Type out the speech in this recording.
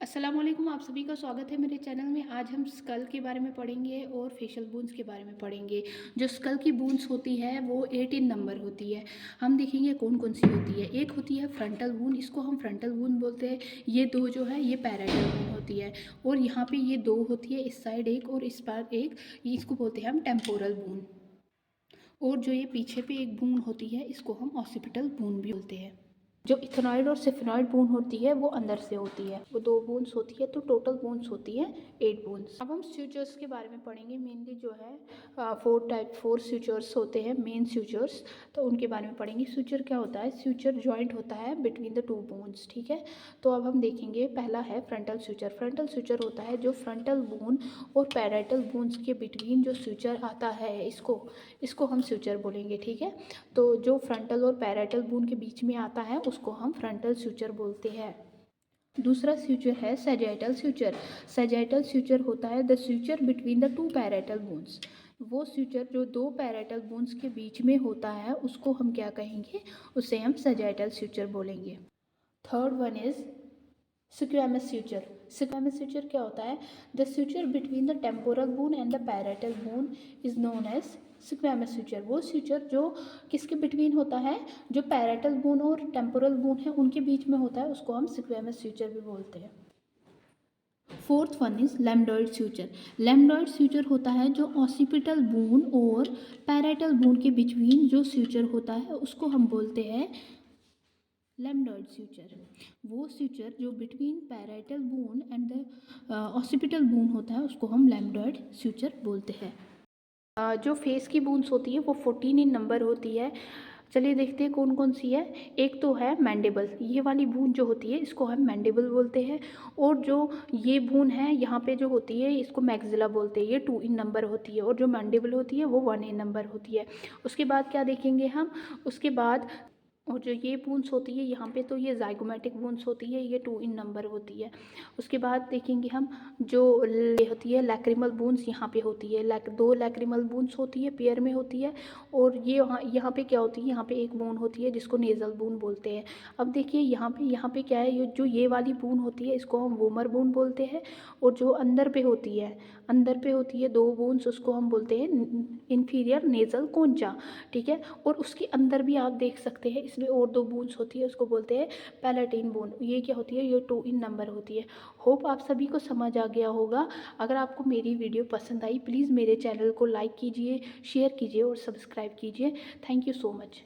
अस्सलाम वालेकुम, आप सभी का स्वागत है मेरे चैनल में। आज हम स्कल के बारे में पढ़ेंगे और फेशियल बोन्स के बारे में पढ़ेंगे। जो स्कल की बोन्स होती है वो 18 नंबर होती है। हम देखेंगे कौन कौन सी होती है। एक होती है फ्रंटल बोन, इसको हम फ्रंटल बोन बोलते हैं। ये दो जो है ये पैराइटल बोन होती है। और यहाँ पे ये दो होती है, इस साइड एक और इस पार एक, इसको बोलते हैं हम टेम्पोरल बोन। और जो ये पीछे पे एक बोन होती है इसको हम ऑसिपिटल बोन भी बोलते हैं। जो इथेनॉइड और सिफेनॉइड बोन होती है वो अंदर से होती है, वो दो बोन्स होती है, तो टोटल बोन्स होती है 8 बोन्स। अब हम स्यूचर्स के बारे में पढ़ेंगे। मेनली जो है फोर स्यूचर्स होते हैं, मेन स्यूचर्स, तो उनके बारे में पढ़ेंगे। स्यूचर क्या होता है? स्यूचर जॉइंट होता है बिटवीन द टू बोन्स, ठीक है। तो अब हम देखेंगे, पहला है फ्रंटल स्यूचर। फ्रंटल स्यूचर होता है जो फ्रंटल बोन और पैराइटल बोन्स के बिटवीन जो स्यूचर आता है, इसको हम स्यूचर बोलेंगे, ठीक है। तो जो फ्रंटल और पैराइटल बोन के बीच में आता है उसको हम फ्रंटल स्यूचर बोलते हैं। दूसरा स्यूचर है सैजिटल स्यूचर। सैजिटल स्यूचर होता है the suture between the two parietal bones. वो स्यूचर जो दो पैराइटल बोन्स के बीच में होता है उसको हम क्या कहेंगे? उसे हम सैजिटल स्यूचर बोलेंगे। Third one is squamous suture. Squamous suture क्या होता है? The suture between the temporal bone and the parietal bone is known as squamous suture. वो स्यूचर जो किसके बिटवीन होता है? जो पैराइटल बोन और टेम्पोरल बोन है उनके बीच में होता है, उसको हम स्क्वैमस स्यूचर भी बोलते हैं। Fourth one is lambdoid suture. Lambdoid suture होता है जो ऑसिपिटल बोन और पैराइटल बोन के बिटवीन जो स्यूचर होता है उसको हम बोलते हैं लैम्डॉइड स्यूचर। वो स्यूचर जो between parietal bone and the occipital bone होता है उसको हम लैम्डॉइड स्यूचर बोलते हैं। जो फेस की बोन्स होती है वो 14 इन नंबर होती है। चलिए देखते हैं कौन कौन सी है। एक तो है मैंडिबल, ये वाली बून जो होती है इसको हम मैंडिबल बोलते हैं। और जो ये बून है यहाँ पे जो होती है इसको मैक्सिला बोलते हैं, ये 2 इन नंबर होती है। और जो मैंडिबल होती है वो 1 इन नंबर होती है। उसके बाद क्या देखेंगे हम? उसके बाद और जो ये बून्स होती है यहाँ पे, तो ये जाइगोमेटिक बून्स होती है, ये 2 इन नंबर होती है। उसके बाद देखेंगे हम जो होती है लैक्रिमल बून्स, यहाँ पे होती है दो लैक्रिमल बून्स होती है, पेयर में होती है। और ये यहाँ पे क्या होती है? यहाँ पे एक बून होती है जिसको नेज़ल बून बोलते हैं। अब देखिए यहाँ पे क्या है, ये वाली बून होती है इसको हम वोमर बून बोलते हैं। और जो अंदर पे होती है दो बून्स, उसको हम बोलते हैं इन्फीरियर नेज़ल कोंचा, ठीक है। और उसके अंदर भी आप देख सकते हैं इसमें और दो बोन्स होती है, उसको बोलते हैं पैलेटिन बोन। ये क्या होती है? ये 2 इन नंबर होती है। होप आप सभी को समझ आ गया होगा। अगर आपको मेरी वीडियो पसंद आई प्लीज़ मेरे चैनल को लाइक कीजिए, शेयर कीजिए और सब्सक्राइब कीजिए। Thank you so much.